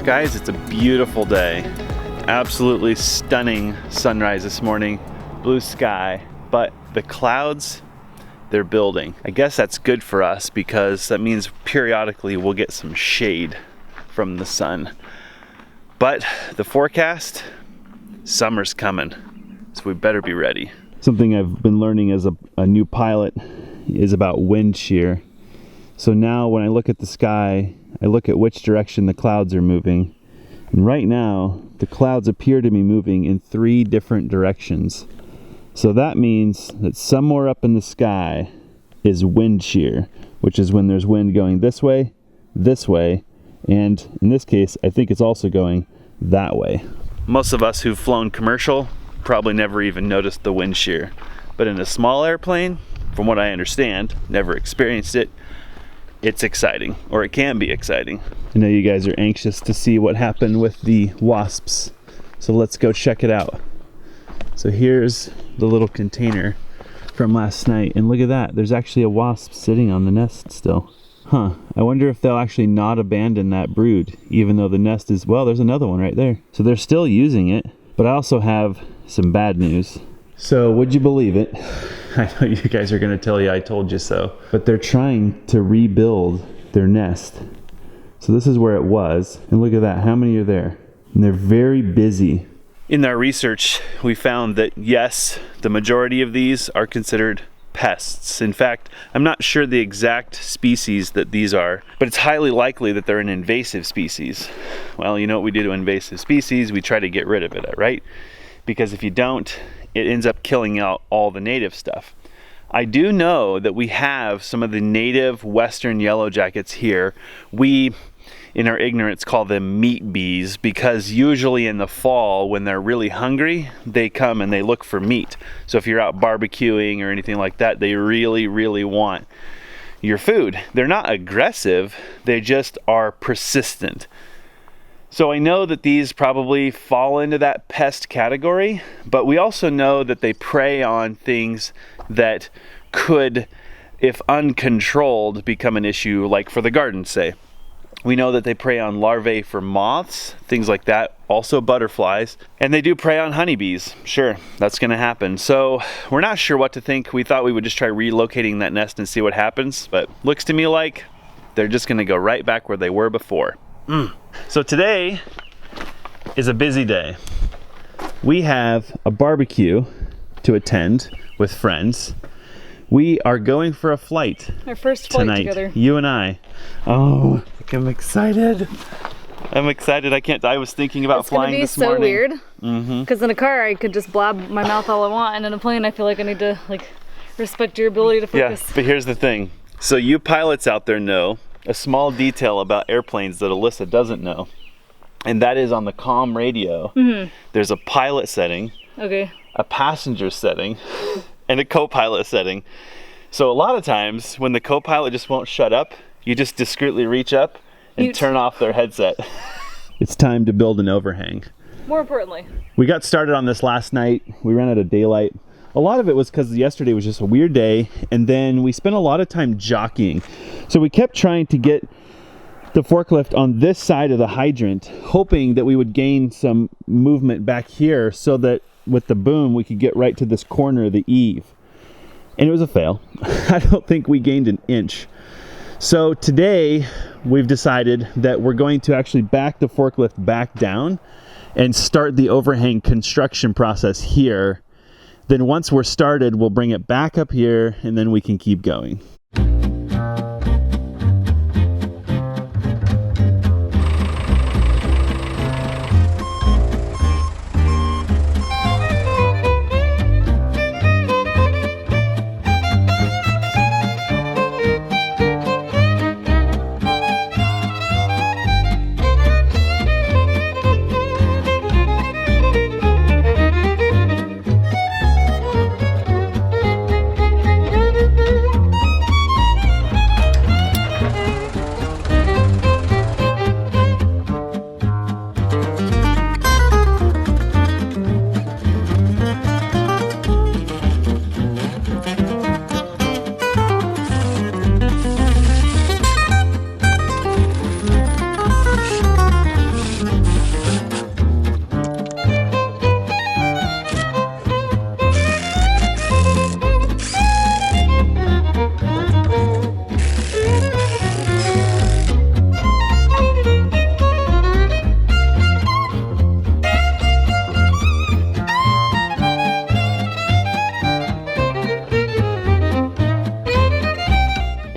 Guys, it's a beautiful day. Absolutely stunning sunrise this morning. Blue sky, but the clouds, they're building. I guess that's good for us because that means periodically we'll get some shade from the sun. But the forecast, summer's coming, so we better be ready. Something I've been learning as a new pilot is about wind shear. So now when I look at the sky, I look at which direction the clouds are moving. And right now, the clouds appear to be moving in 3 different directions. So that means that somewhere up in the sky is wind shear, which is when there's wind going this way, and in this case, I think it's also going that way. Most of us who've flown commercial probably never even noticed the wind shear. But in a small airplane, from what I understand, never experienced it, it's exciting, or it can be exciting. I know you guys are anxious to see what happened with the wasps, so let's go check it out. So here's the little container from last night, and look at that, there's actually a wasp sitting on the nest still. Huh, I wonder if they'll actually not abandon that brood, even though the nest is, well, there's another one right there. So they're still using it, but I also have some bad news. So would you believe it? I know you guys are gonna tell you I told you so, but they're trying to rebuild their nest. So this is where it was, and look at that, how many are there? And they're very busy. In our research, we found that yes, the majority of these are considered pests. In fact, I'm not sure the exact species that these are, but it's highly likely that they're an invasive species. Well, you know what we do to invasive species? We try to get rid of it, right? Because if you don't, it ends up killing out all the native stuff. I do know that we have some of the native western yellow jackets here. We, in our ignorance, call them meat bees because usually in the fall when they're really hungry, they come and they look for meat. So if you're out barbecuing or anything like that, they really, really want your food. They're not aggressive, they just are persistent. So I know that these probably fall into that pest category, but we also know that they prey on things that could, if uncontrolled, become an issue, like for the garden, say. We know that they prey on larvae for moths, things like that, also butterflies, and they do prey on honeybees. Sure, that's gonna happen. So we're not sure what to think. We thought we would just try relocating that nest and see what happens, but looks to me like they're just gonna go right back where they were before. So today is a busy day. We have a barbecue to attend with friends. We are going for a flight. Our first flight tonight, together. You and I. Oh, I'm excited. I'm excited. I was thinking about flying this morning. It's gonna be so weird. Because in a car I could just blab my mouth all I want, and in a plane I feel like I need to respect your ability to focus. Yeah, but here's the thing. So you pilots out there know a small detail about airplanes that Alyssa doesn't know, and that is on the comm radio, there's a pilot setting, a passenger setting, and a co-pilot setting. So a lot of times when the co-pilot just won't shut up, you just discreetly reach up and turn off their headset. It's time to build an overhang. More importantly, we got started on this last night. We ran out of daylight. A lot of it was because yesterday was just a weird day, and then we spent a lot of time jockeying. So we kept trying to get the forklift on this side of the hydrant, hoping that we would gain some movement back here so that with the boom we could get right to this corner of the eave. And it was a fail. I don't think we gained an inch. So today we've decided that we're going to actually back the forklift back down and start the overhang construction process here. Then once we're started, we'll bring it back up here and then we can keep going.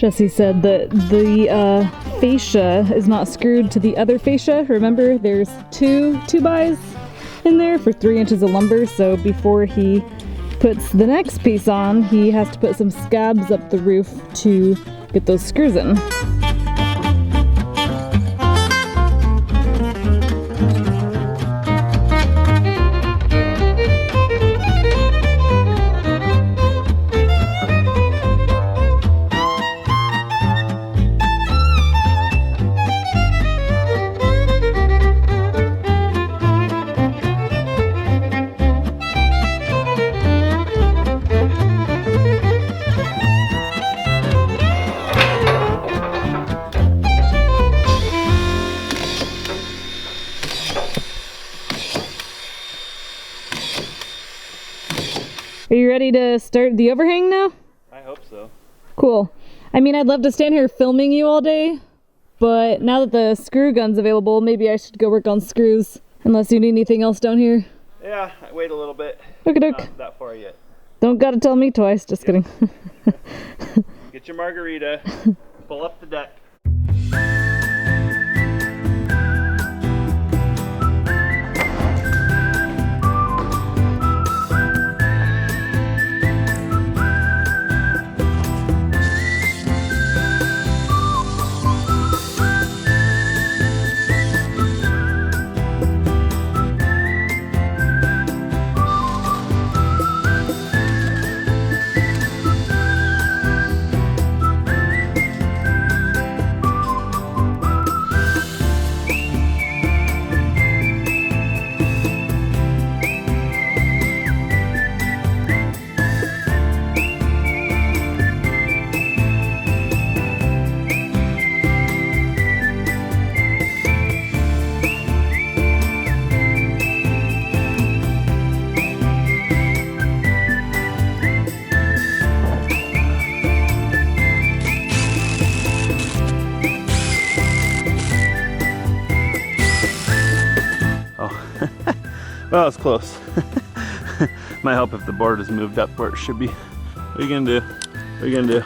Jesse said that the fascia is not screwed to the other fascia. Remember, there's two 2x in there for 3 inches of lumber, so before he puts the next piece on, he has to put some scabs up the roof to get those screws in. Are you ready to start the overhang now? I hope so. Cool. I mean, I'd love to stand here filming you all day, but now that the screw gun's available, maybe I should go work on screws. Unless you need anything else down here. Yeah, wait a little bit. Okey-doke. Not that far yet. Don't gotta tell me twice, just kidding. Get your margarita, pull up the deck. Well, it's close. Might help if the board is moved up where it should be. What are you gonna do? What are you gonna do?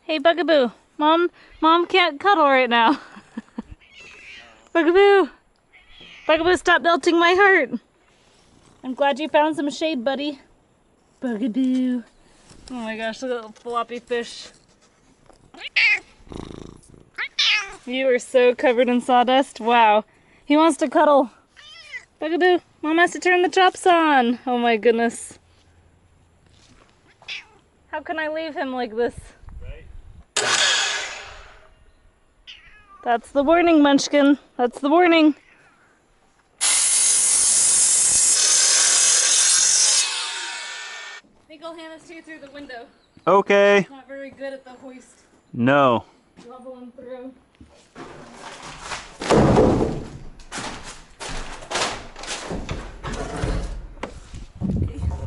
Hey, Bugaboo. Mom can't cuddle right now. Bugaboo. Bugaboo, stop melting my heart. I'm glad you found some shade, buddy. Bugaboo. Oh my gosh, look at that little floppy fish. You are so covered in sawdust. Wow. He wants to cuddle. Bugaboo, Mom has to turn the chops on. Oh my goodness. How can I leave him like this? That's the warning, Munchkin. That's the warning. I think I'll hand this to you through the window. Okay. Not very good at the hoist. No. Leveling through.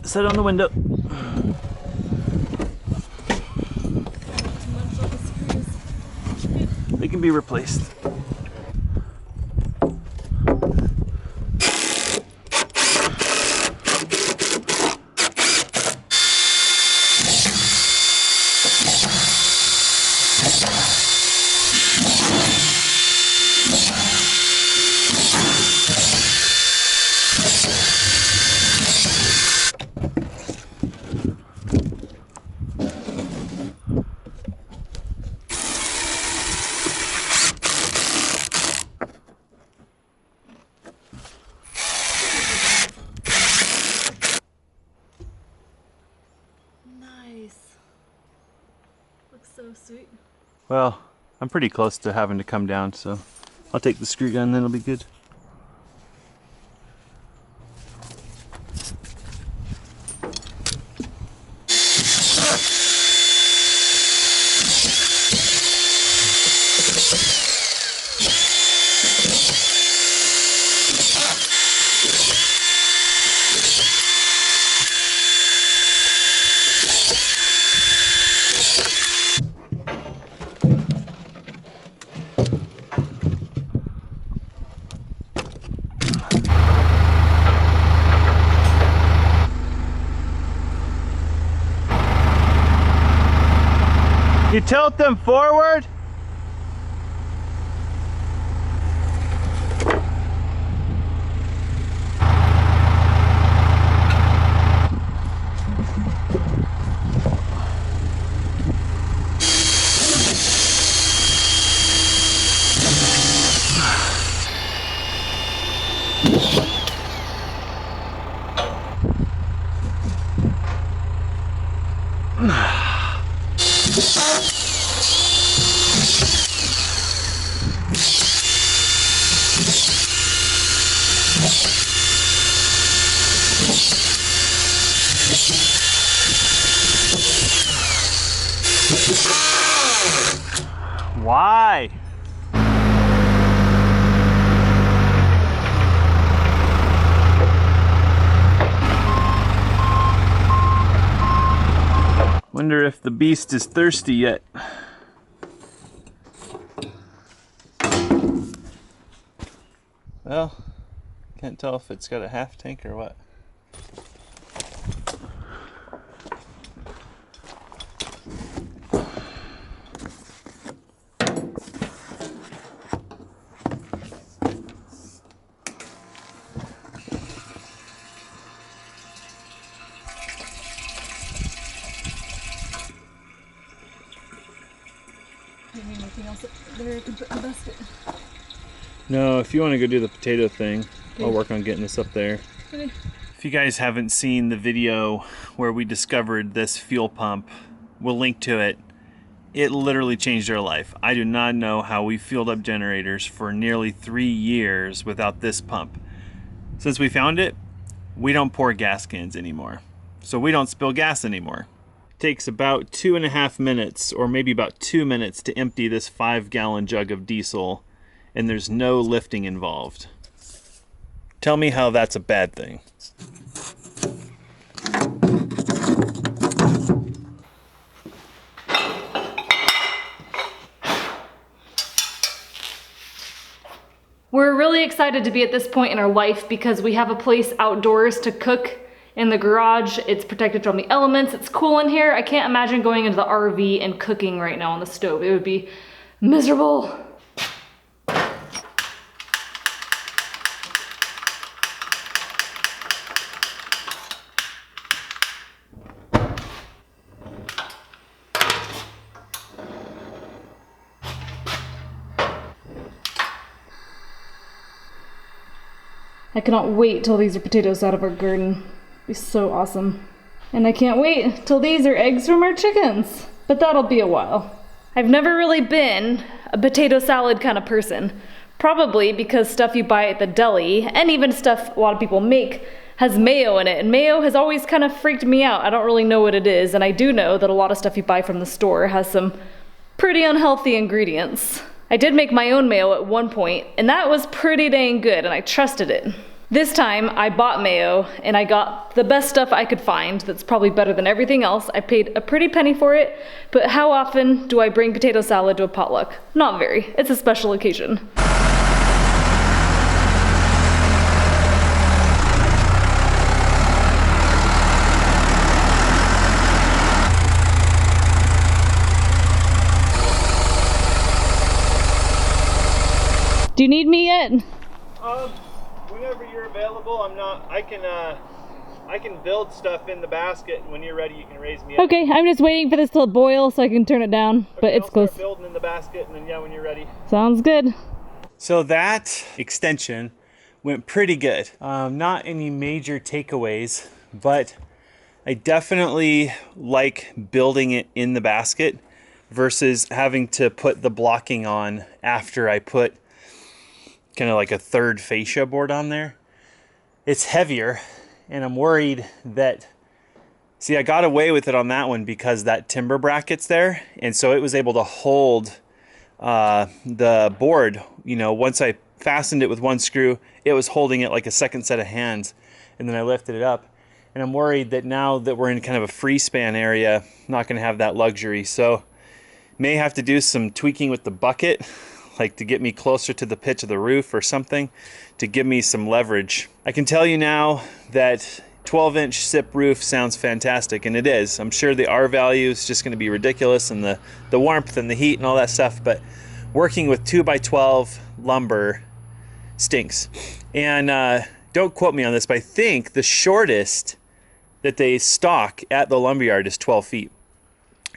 Sit on the window. They can be replaced. sweet. Well, I'm pretty close to having to come down, so I'll take the screw gun and then it'll be good. You tilt them forward. Why? Wonder if the beast is thirsty yet. Well, can't tell if it's got a half tank or what. Anything else there I can put in the basket? No, if you want to go do the potato thing, Okay. I'll work on getting this up there. Okay. If you guys haven't seen the video where we discovered this fuel pump, we'll link to it. It literally changed our life. I do not know how we fueled up generators for nearly 3 years without this pump. Since we found it, we don't pour gas cans anymore. So we don't spill gas anymore. It takes about 2.5 minutes, or maybe about 2 minutes, to empty this 5-gallon jug of diesel, and there's no lifting involved. Tell me how that's a bad thing. We're really excited to be at this point in our life because we have a place outdoors to cook in the garage. It's protected from the elements. It's cool in here. I can't imagine going into the RV and cooking right now on the stove. It would be miserable. I cannot wait till these are potatoes out of our garden. It'll be so awesome. And I can't wait till these are eggs from our chickens. But that'll be a while. I've never really been a potato salad kind of person. Probably because stuff you buy at the deli, and even stuff a lot of people make, has mayo in it. And mayo has always kind of freaked me out. I don't really know what it is. And I do know that a lot of stuff you buy from the store has some pretty unhealthy ingredients. I did make my own mayo at one point, and that was pretty dang good, and I trusted it. This time, I bought mayo, and I got the best stuff I could find that's probably better than everything else. I paid a pretty penny for it, but how often do I bring potato salad to a potluck? Not very. It's a special occasion. Do you need me yet? Whenever you're available, I can build stuff in the basket, and when you're ready, you can raise me up. Okay, I'm just waiting for this to boil so I can turn it down, but Okay, it's I'll close. start building in the basket, and then yeah, when you're ready. Sounds good. So that extension went pretty good. Not any major takeaways, but I definitely like building it in the basket versus having to put the blocking on after I put kind of like a third fascia board on there. It's heavier, and I'm worried that, see, I got away with it on that one because that timber bracket's there, and so it was able to hold the board. You know, once I fastened it with one screw, it was holding it like a second set of hands, and then I lifted it up. And I'm worried that now that we're in kind of a free span area, I'm not going to have that luxury. So may have to do some tweaking with the bucket, like to get me closer to the pitch of the roof or something to give me some leverage. I can tell you now that 12-inch SIP roof sounds fantastic, and it is. I'm sure the R value is just going to be ridiculous, and the warmth and the heat and all that stuff, but working with 2x12 lumber stinks. And don't quote me on this, but I think the shortest that they stock at the lumberyard is 12 feet.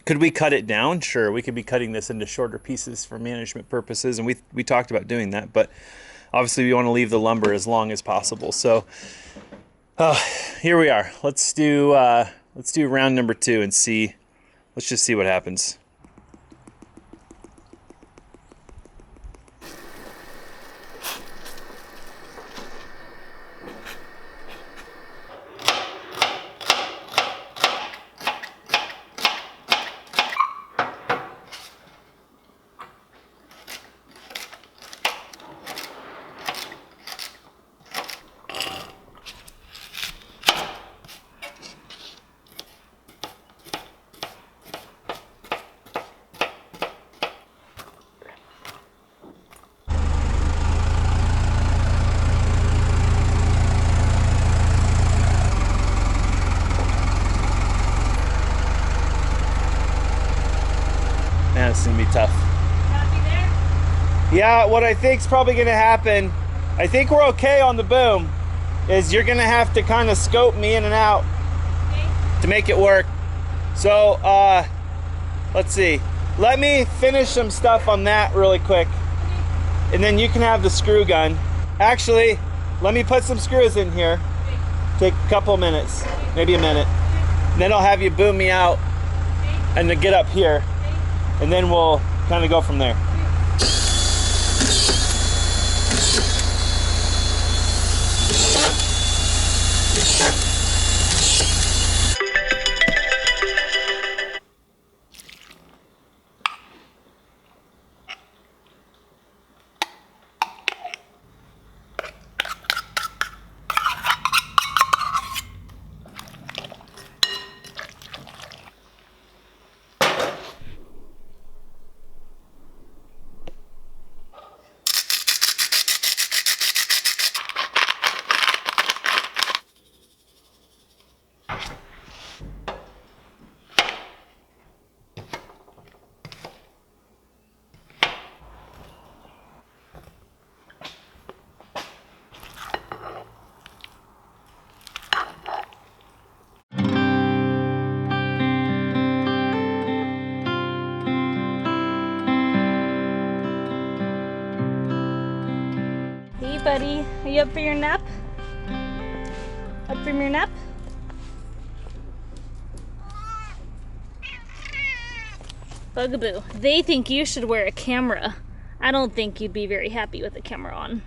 Could we cut it down? Sure, we could be cutting this into shorter pieces for management purposes, and we talked about doing that, but obviously we want to leave the lumber as long as possible. So here we are. Let's do round number 2 and see. Let's just see what happens. Man, it's gonna be tough. Yeah, what I think's probably gonna happen, I think we're okay on the boom, is you're gonna have to kind of scope me in and out to make it work. So, let's see. Let me finish some stuff on that really quick, and then you can have the screw gun. Actually, let me put some screws in here. Take a couple minutes, maybe a minute. And then I'll have you boom me out and then get up here. And then we'll kind of go from there. Hey buddy, are you up for your nap? Up from your nap? Bugaboo, they think you should wear a camera. I don't think you'd be very happy with a camera on.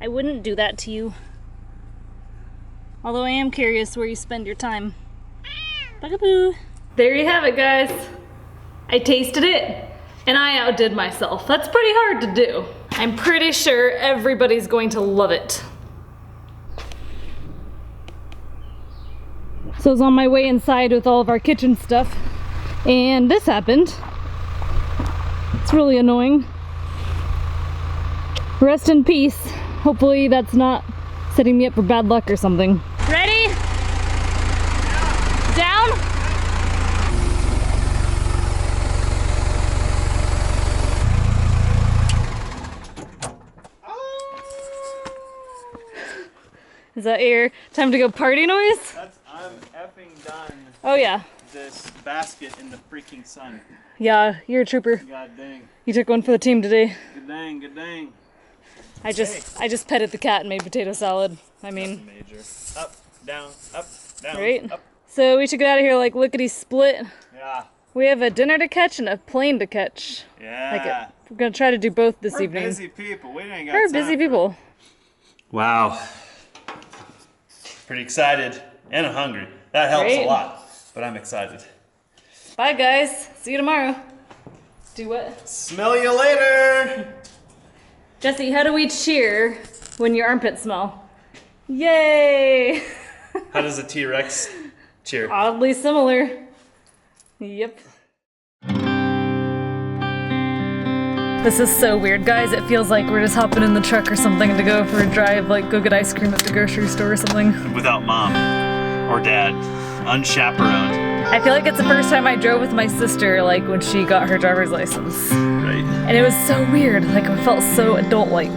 I wouldn't do that to you. Although I am curious where you spend your time. Bugaboo. There you have it, guys. I tasted it, and I outdid myself. That's pretty hard to do. I'm pretty sure everybody's going to love it. So I was on my way inside with all of our kitchen stuff, and this happened. It's really annoying. Rest in peace. Hopefully that's not setting me up for bad luck or something. Ready? Down? Is that your time to go party noise? I'm effing done. Oh yeah. This basket in the freaking sun. Yeah, you're a trooper. God dang. You took one for the team today. Good dang, good dang. I just petted the cat and made potato salad. I mean, Major. Up, down, right? up. So we should get out of here like lickety split. Yeah. We have a dinner to catch and a plane to catch. Yeah. We're gonna try to do both this We're evening. busy people. We ain't got We're time busy for- people. Wow. Pretty excited and I'm hungry. That helps Right? a lot, but I'm excited. Bye guys. See you tomorrow. Do what? Smell you later. Jesse, how do we cheer when your armpits smell? Yay! How does a T-Rex cheer? Oddly similar. Yep. This is so weird, guys. It feels like we're just hopping in the truck or something to go for a drive, like go get ice cream at the grocery store or something. Without mom or dad, unchaperoned. I feel like it's the first time I drove with my sister, like when she got her driver's license. Right. And it was so weird, like I felt so adult-like.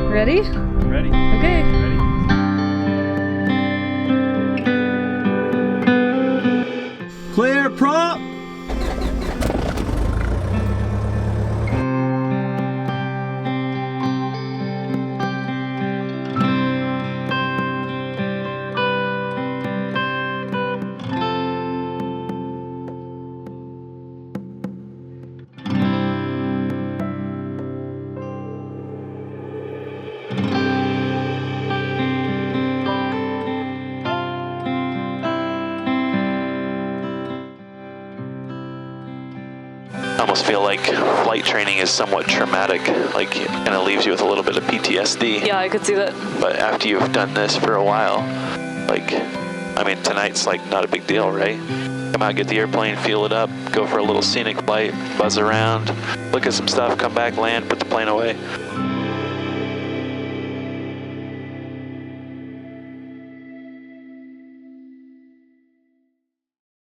Ready? Ready? Okay. Ready? Clear prop! I almost feel like flight training is somewhat traumatic, like it kind of leaves you with a little bit of PTSD. Yeah, I could see that. But after you've done this for a while, like, I mean, tonight's like not a big deal, right? Come out, get the airplane, fuel it up, go for a little scenic flight, buzz around, look at some stuff, come back, land, put the plane away.